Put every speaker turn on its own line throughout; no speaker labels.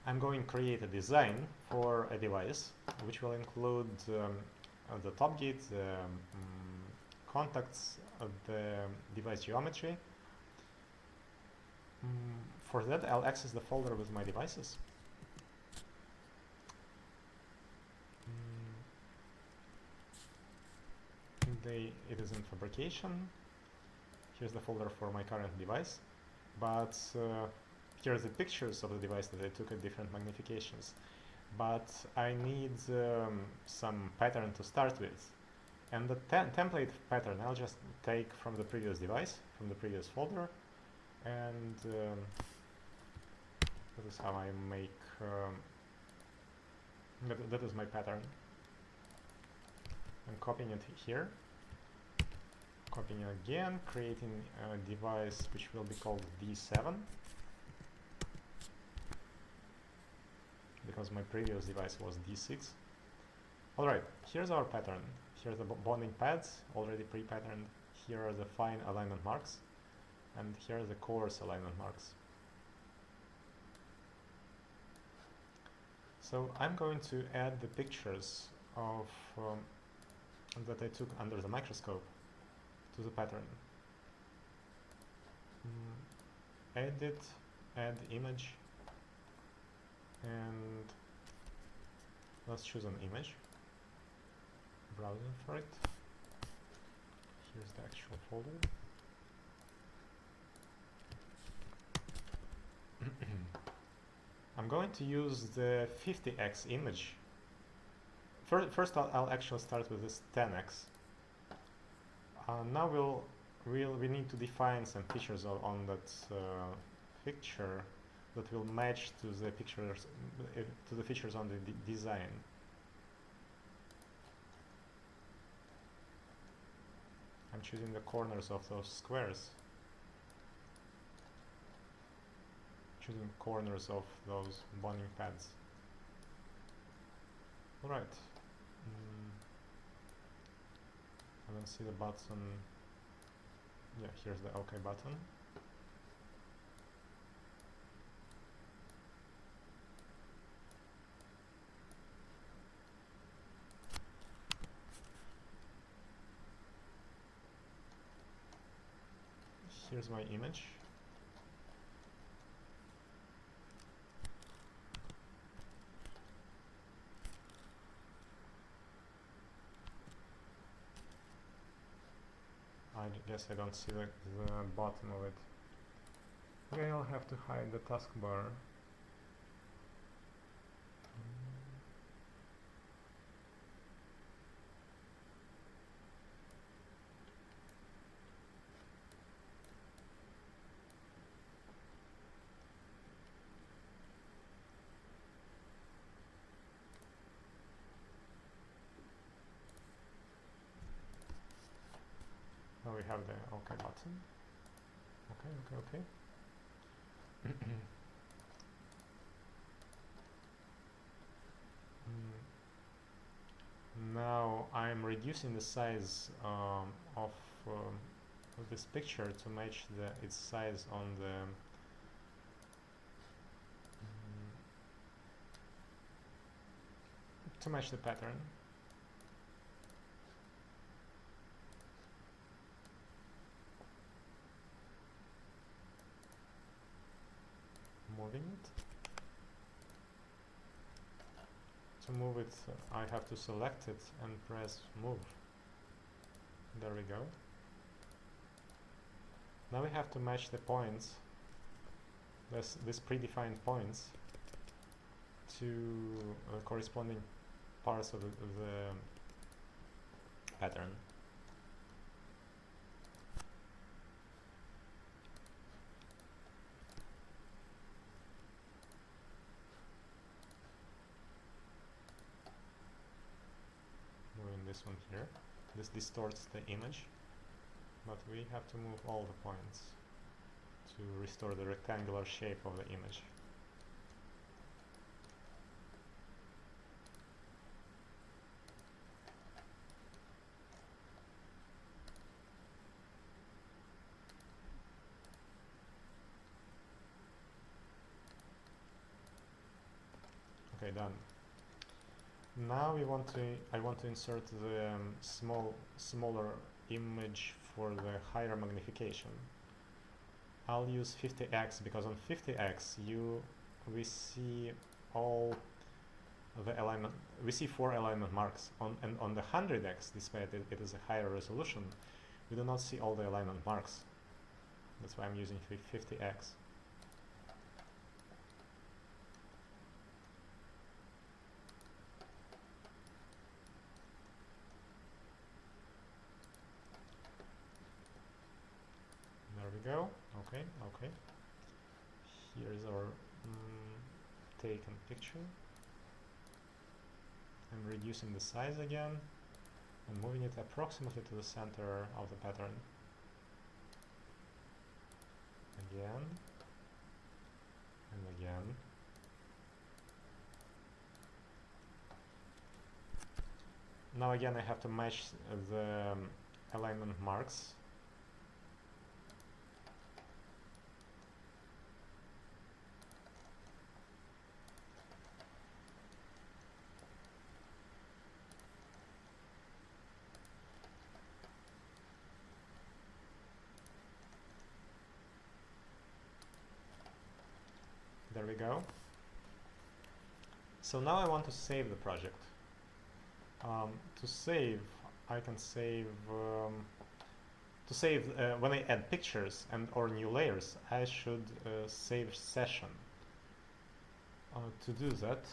I'm going to create a design for a device which will include the top gate, the contacts, the device geometry. For that, I'll access the folder with my devices. It is in fabrication. Here's the folder for my current device, but here are the pictures of the device that I took at different magnifications. But I need some pattern to start with, and the template pattern I'll just take from the previous device, from the previous folder, and that is how I make, that is my pattern. I'm copying it here, copying it again, creating a device which will be called D7, because my previous device was D6. Alright, here's our pattern. Here's the bonding pads, already pre-patterned. Here are the fine alignment marks, and here are the coarse alignment marks. So I'm going to add the pictures of that I took under the microscope to the pattern. Edit, add image, and let's choose an image. Browsing for it. Here's the actual folder. I'm going to use the 50x image. First I'll actually start with this 10x. Now we need to define some features on that picture that will match to the pictures on the design. I'm choosing the corners of those squares. Choosing corners of those bonding pads. Alright. I don't see the button. Yeah, here's the OK button. Here's my image. I guess I don't see the bottom of it. Okay, I'll have to hide the taskbar. Now we have the OK button. Okay. Now I'm reducing the size of this picture to match its size on the to match the pattern. Moving it. To move it, I have to select it and press move. There we go. Now we have to match the points, this predefined points, to corresponding parts of the pattern. This one here. This distorts the image, but we have to move all the points to restore the rectangular shape of the image. Okay, done. Now I want to insert the smaller image for the higher magnification. I'll use 50x because on 50x we see all the alignment. We see 4 alignment marks and on the 100x, despite it is a higher resolution, we do not see all the alignment marks. That's why I'm using 50x. There we go. Okay, okay. Here is our taken picture. I'm reducing the size again and moving it approximately to the center of the pattern. Again and again. Now again I have to match the alignment marks. There we go. So now I want to save the project. To save, I can save when I add pictures and or new layers, I should save session. To do that,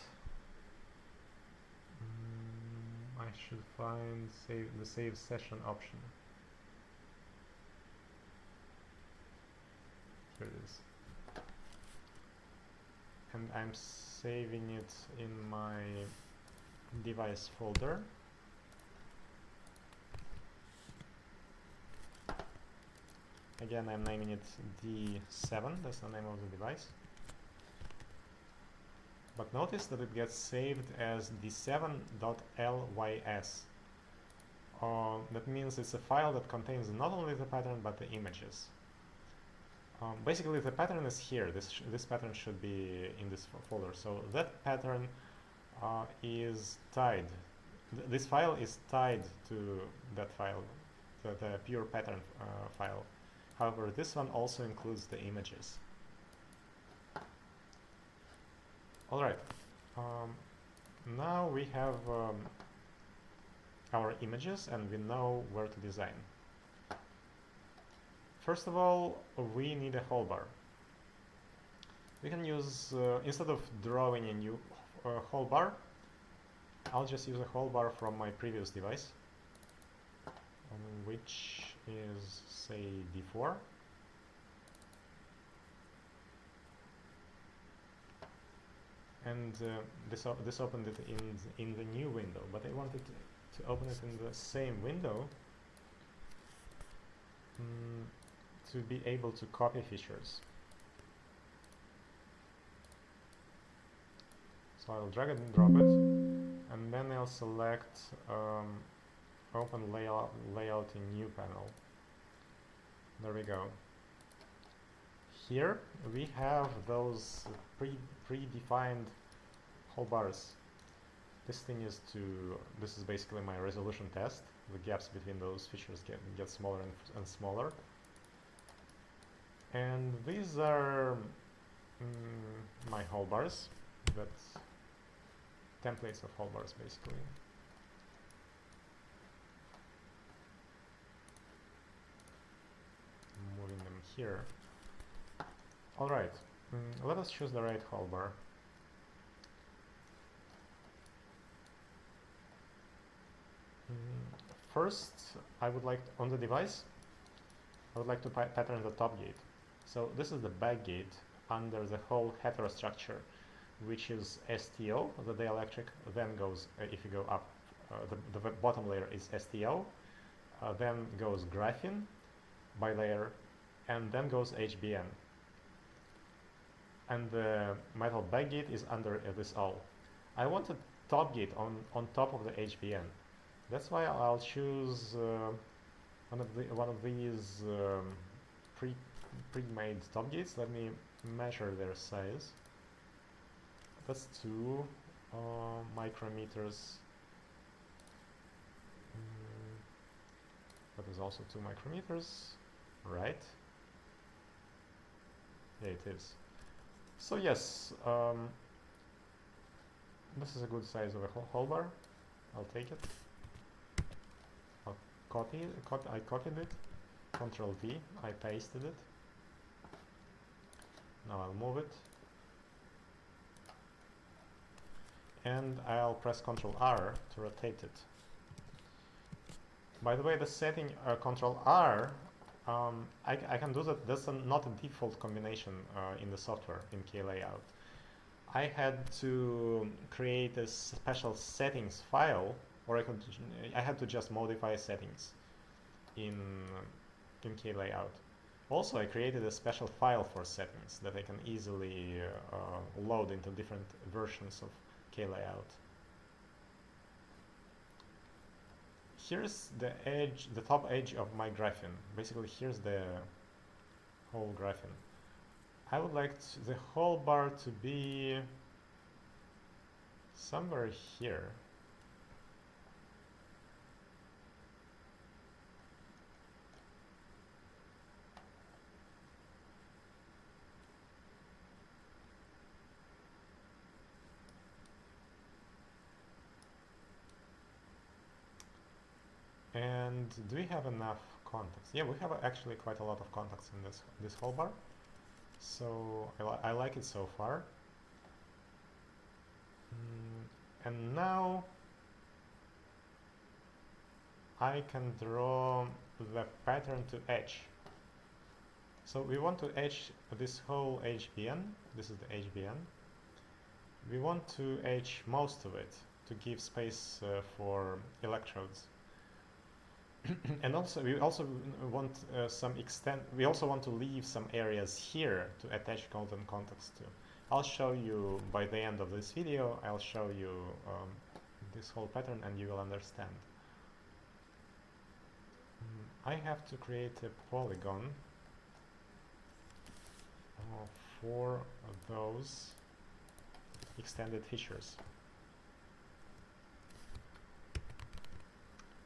I should find the save session option. Here it is. And I'm saving it in my device folder. Again, I'm naming it D7, that's the name of the device. But notice that it gets saved as d7.lys. That means it's a file that contains not only the pattern but the images. Basically, the pattern is here. This pattern should be in this folder. So that pattern is tied. This file is tied to that file, the pure pattern file. However, this one also includes the images. All right. Now we have our images and we know where to design. First of all, we need a hole bar. We can use, instead of drawing a new hole bar, I'll just use a hole bar from my previous device, which is, say, D4. And this opened it in the new window, but I wanted to open it in the same window to be able to copy features. So I'll drag it and drop it, and then I'll select open layout in new panel. There we go. Here we have those predefined hole bars. This is basically my resolution test. The gaps between those features get smaller and smaller. And these are my hole bars. That's templates of hole bars, basically. Moving them here. All right, let us choose the right hole bar. First, I would like on the device, I would like to pattern the top gate. So this is the back gate under the whole heterostructure, which is STO, the dielectric, then goes, if you go up, the bottom layer is STO, then goes graphene by layer, and then goes HBN. And the metal back gate is under this all. I want a top gate on top of the HBN. That's why I'll choose one of these pre-made top gates. Let me measure their size. That's 2, micrometers. That is also 2 micrometers, right? Yeah, it is. So yes, this is a good size of a hole bar. I'll take it. I copied it. Ctrl V, I pasted it. Now I'll move it. And I'll press Ctrl R to rotate it. By the way, the setting Ctrl R, I can do that. That's not a default combination in the software in KLayout. I had to create a special settings file, or I had to just modify settings in KLayout. Also, I created a special file for settings that I can easily load into different versions of KLayout. Here's the edge, the top edge of my graphene. Basically, here's the whole graphene. I would like the whole bar to be somewhere here. And do we have enough contacts? Yeah, we have actually quite a lot of contacts in this whole bar. So I like it so far. And now I can draw the pattern to etch. So we want to etch this whole HBN. This is the HBN. We want to etch most of it to give space for electrodes. And also we also want we also want to leave some areas here to attach golden contacts to. I'll show you by the end of this video. I'll show you this whole pattern and you will understand. I have to create a polygon for those extended features.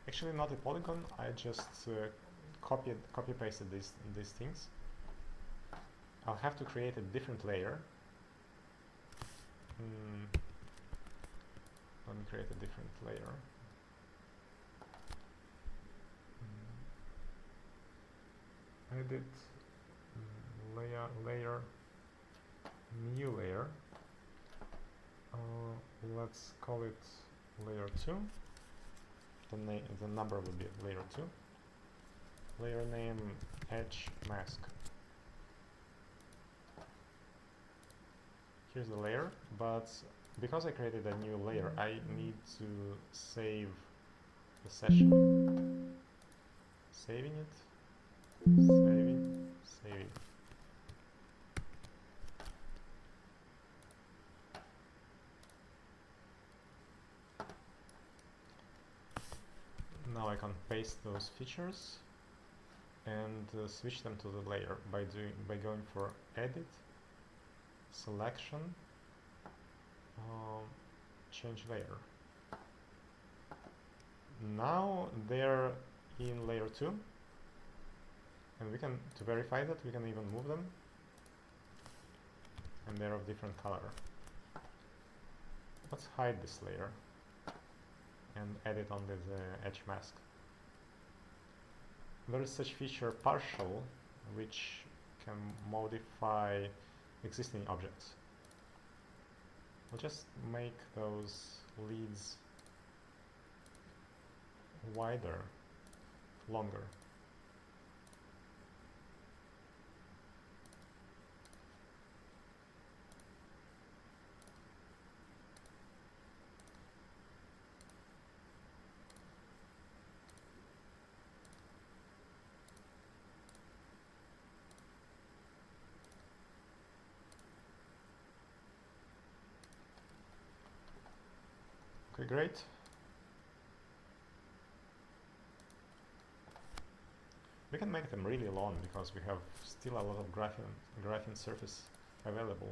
Actually, not a polygon. I just copy pasted these things. I'll have to create a different layer. Let me create a different layer. Edit layer, new layer. Let's call it layer 2. The number will be layer 2. Layer name edge mask. Here's the layer, but because I created a new layer, I need to save the session. Saving it. Saving. Now I can paste those features and switch them to the layer by going for edit, selection, change layer. Now they're in layer 2, and we can, to verify that, we can even move them, and they're of different color. Let's hide this layer and edit only the edge mask. There is such feature partial, which can modify existing objects. We'll just make those leads wider, longer. Okay, great. We can make them really long because we have still a lot of graphene surface available.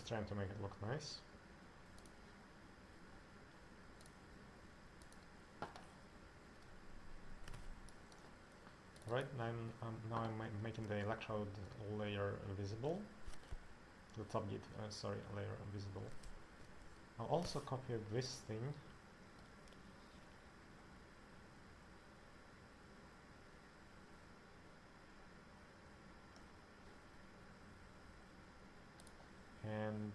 trying to make it look nice. Right, now I'm making the electrode layer visible. The top gate, sorry, layer visible. I'll also copy this thing. And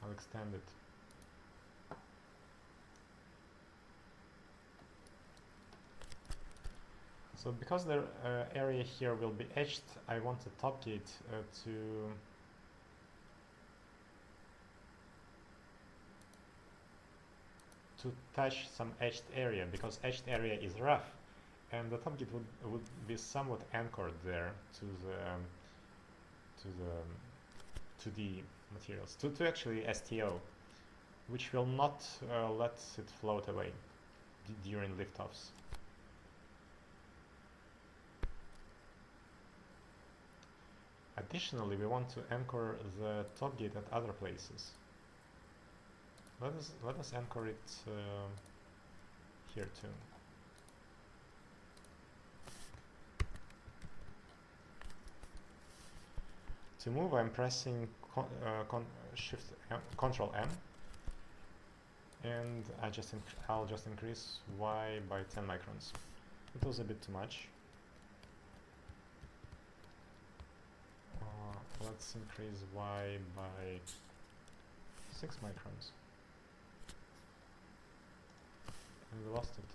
I'll extend it. So because the area here will be etched, I want the top gate to touch some etched area, because etched area is rough, and the top gate would be somewhat anchored there to the materials, to actually STO, which will not let it float away during liftoffs. Additionally, we want to anchor the top gate at other places. Let us anchor it here too. To move, I'm pressing Control M, and I'll just increase Y by 10 microns. It was a bit too much. Let's increase Y by 6 microns. And we lost it.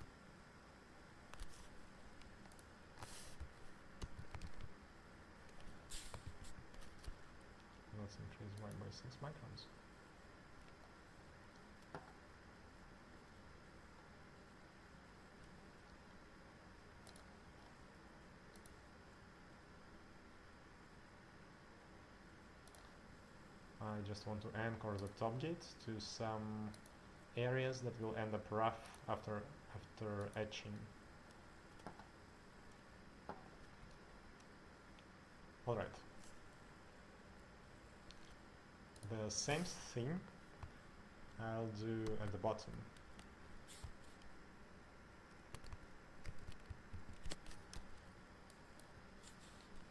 Let's increase Y by 6 microns. I just want to anchor the top gate to some areas that will end up rough after etching. Alright. The same thing I'll do at the bottom.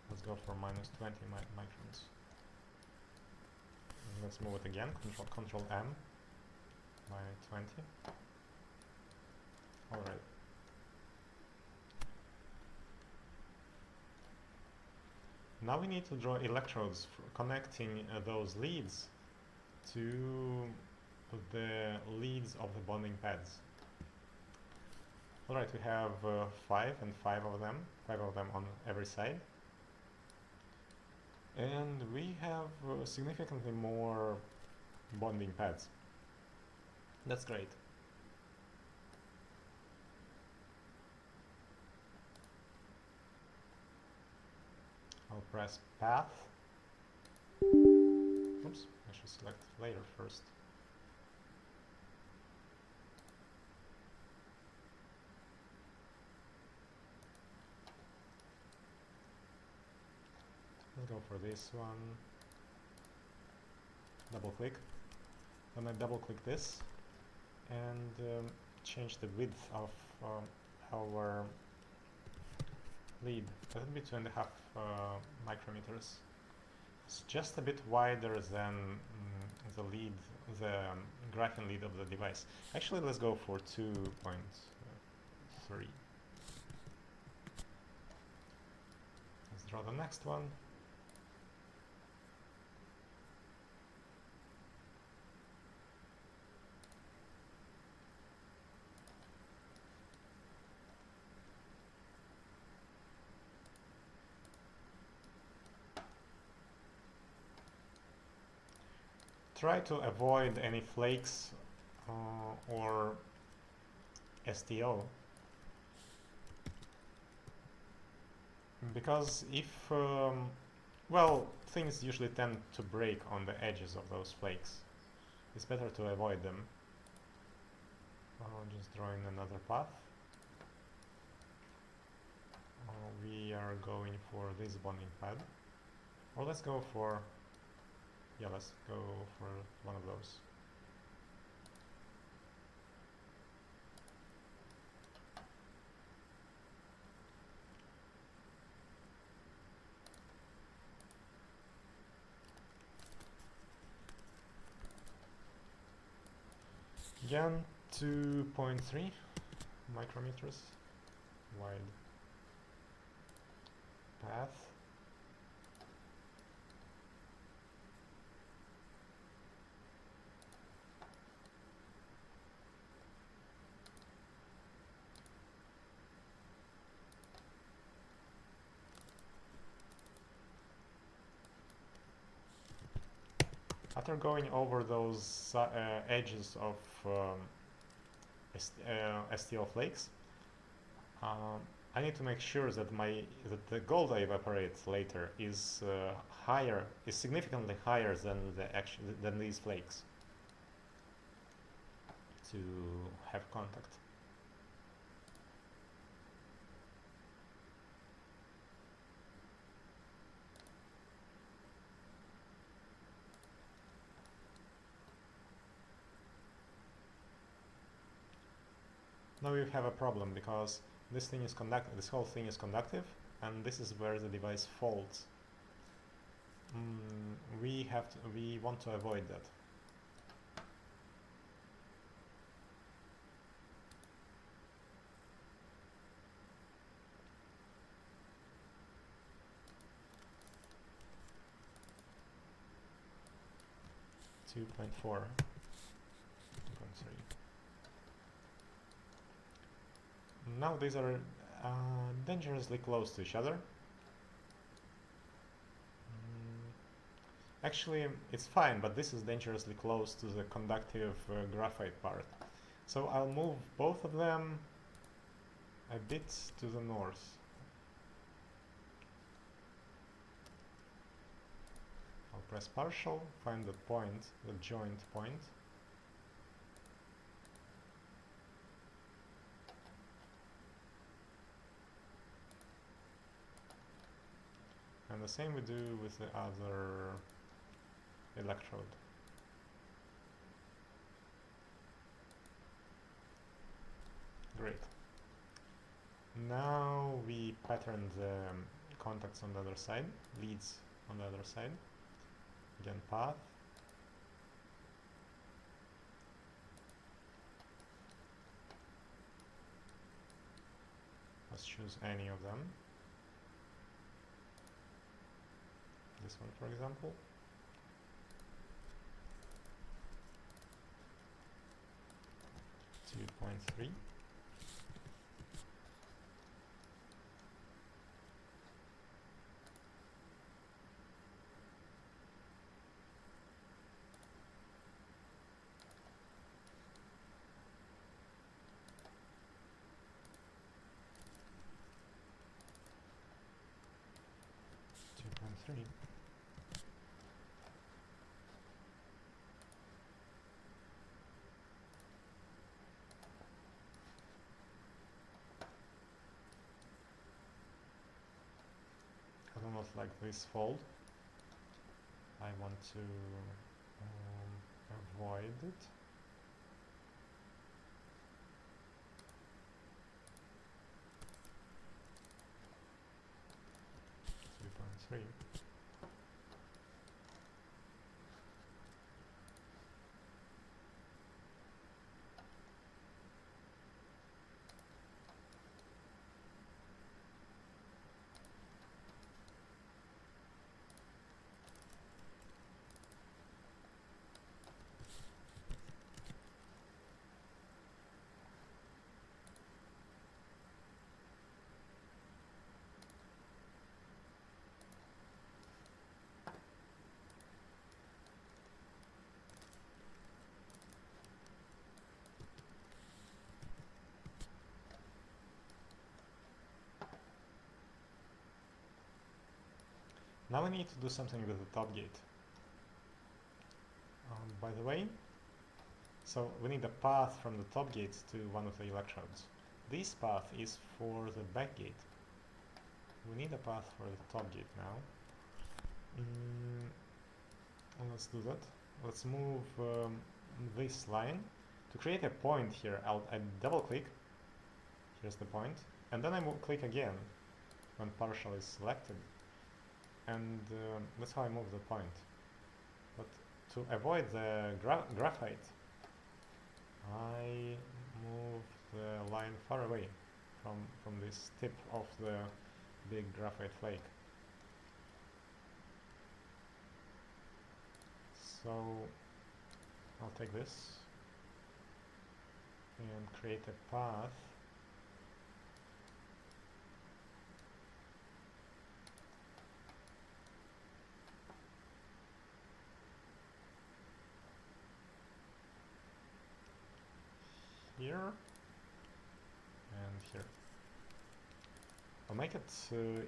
Let's go for minus 20 microns. Let's move it again, Control M by 20. Alright. Now we need to draw electrodes connecting those leads to the leads of the bonding pads. Alright, we have 5 of them on every side. And we have significantly more bonding pads. That's great. I'll press Path. Oops, I should select Layer first. Let's go for this one. Double click. Then I double click this and change the width of our lead. That would be 2.5 micrometers. It's just a bit wider than the lead, the graphene lead of the device. Actually, let's go for 2.3. Let's draw the next one. Try to avoid any flakes or STO, because if well, things usually tend to break on the edges of those flakes. It's better to avoid them. Just drawing another path. We are going for this bonding pad, or let's go for, Yeah, let's go for one of those. Again, 2.3 micrometers wide path. After going over those edges of STO flakes, I need to make sure that the gold I evaporate later is significantly higher than these flakes to have contact. Now we have a problem because this whole thing is conductive, and this is where the device faults. We want to avoid that. Two point four, 2.3. Now these are dangerously close to each other. Actually, it's fine, but this is dangerously close to the conductive graphite part. So I'll move both of them a bit to the north. I'll press partial, find the point, the joint point. And the same we do with the other electrode. Great. Now we pattern the contacts on the other side, leads on the other side. Again, path. Let's choose any of them. This one, for example. Two point three. I do not like this fold. I want to avoid it. Three. Now we need to do something with the top gate. By the way, so we need a path from the top gate to one of the electrodes. This path is for the back gate. We need a path for the top gate now. let's do that. Let's move this line. To create a point here, I double click. Here's the point. And then I click again when partial is selected. And that's how I move the point. But to avoid the graphite, I move the line far away from this tip of the big graphite flake. So I'll take this and create a path here and here. I'll make it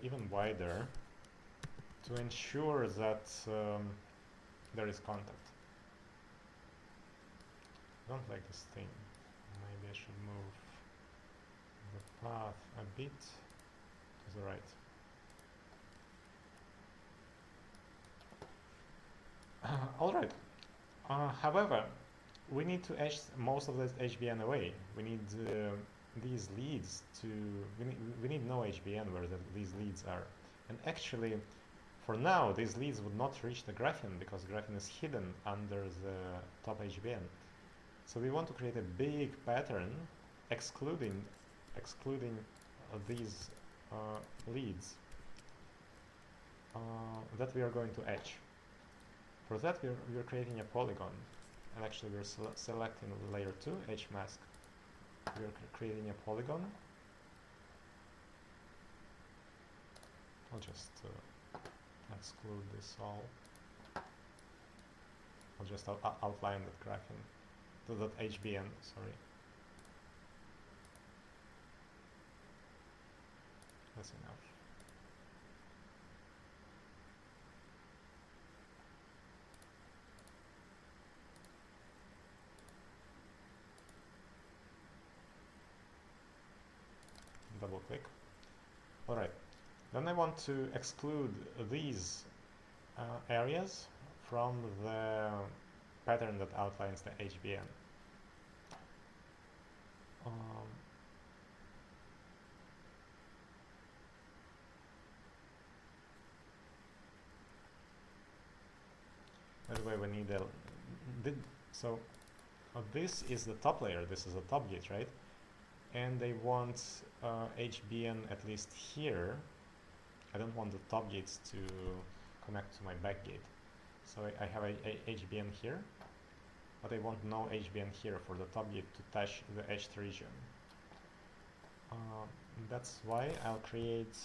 even wider to ensure that there is contact. I don't like this thing. Maybe I should move the path a bit to the right. Alright. However, we need to etch most of this HBN away. We need these leads to... We need no HBN where these leads are. And actually, for now, these leads would not reach the graphene because graphene is hidden under the top HBN. So we want to create a big pattern excluding these leads that we are going to etch. For that, we're creating a polygon. And actually, we're selecting layer 2, H mask. We're creating a polygon. I'll just exclude this all. I'll just outline that graphene, that HBN, sorry. That's enough. Double click. Alright, then I want to exclude these areas from the pattern that outlines the HBN. By the way, we need a... So this is the top layer, this is the top gate, right? And they want HBN at least here. I don't want the top gates to connect to my back gate. So I have a HBN here, but I want no HBN here for the top gate to touch the etched region. That's why I'll create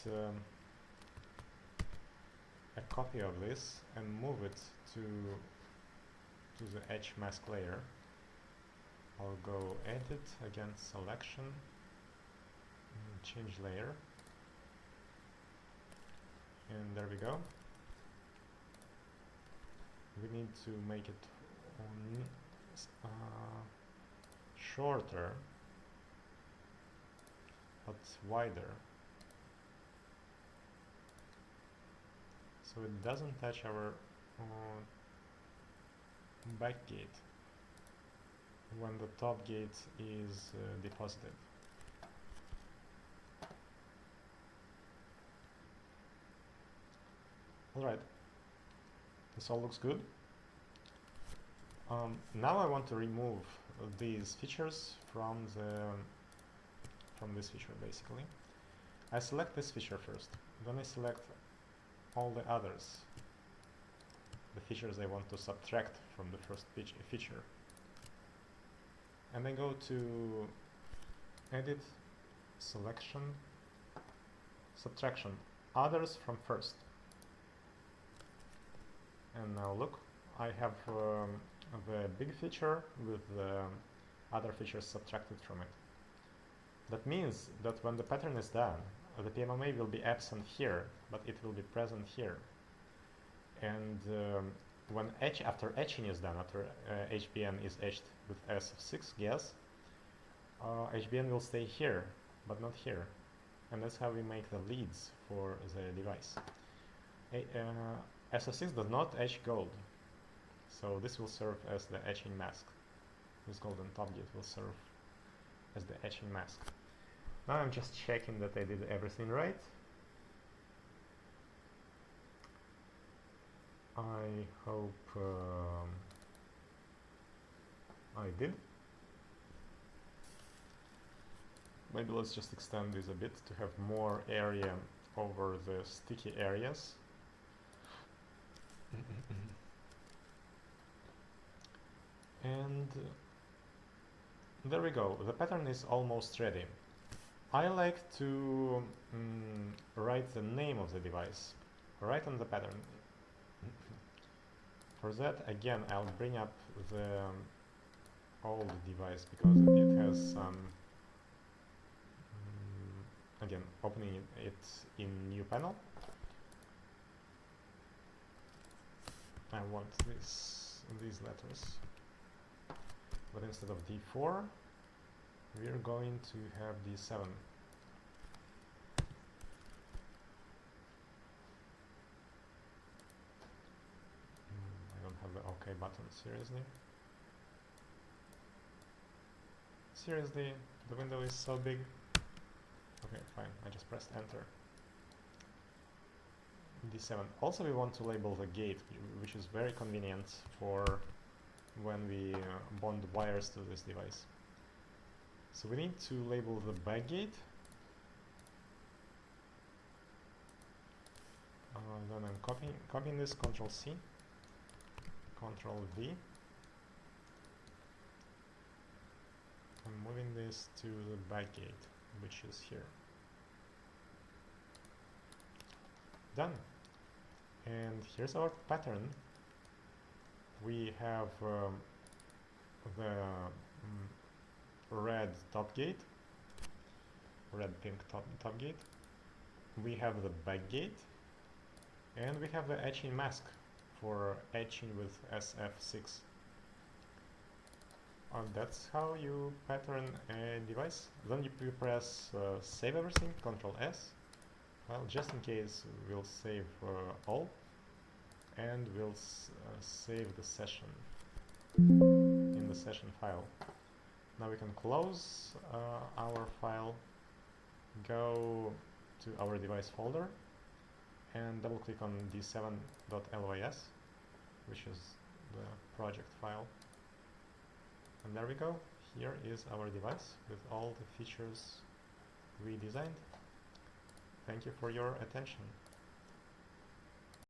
a copy of this and move it to the edge mask layer. I'll go edit, again selection, change layer, and there we go. We need to make it shorter but wider, so it doesn't touch our back gate when the top gate is deposited. Alright, this all looks good. Now I want to remove these features from this feature, basically. I select this feature first, then I select all the others, the features I want to subtract from the first feature. And I go to edit, selection, subtraction, others from first. And now look, I have the big feature with the other features subtracted from it. That means that when the pattern is done, the PMMA will be absent here, but it will be present here. And when after etching is done, after HBN is etched with S of 6 gas, HBN will stay here, but not here. And that's how we make the leads for the device. S of 6 does not etch gold. So this will serve as the etching mask. This golden top gate will serve as the etching mask. Now I'm just checking that I did everything right. I hope I did. Maybe let's just extend this a bit to have more area over the sticky areas. And there we go, the pattern is almost ready. I like to write the name of the device right on the pattern. For that, again, I'll bring up the old device because it has some again, opening it in new panel. I want these letters, but instead of D4 we're going to have D7. I don't have the OK button, seriously? Seriously, the window is so big. Okay, fine, I just pressed enter. D7. Also we want to label the gate, which is very convenient for when we bond wires to this device. So we need to label the back gate. Then I'm copying this, Ctrl C, Ctrl V. I'm moving this to the back gate, which is here. Done. And here's our pattern. We have the red top gate, red pink top gate. We have the back gate, and we have the etching mask for etching with SF6. And that's how you pattern a device. Then you press save everything, Ctrl S. Well, just in case, we'll save all, and we'll save the session in the session file. Now we can close our file, go to our device folder, and double click on d7.lys, which is the project file. And there we go. Here is our device with all the features we designed. Thank you for your attention.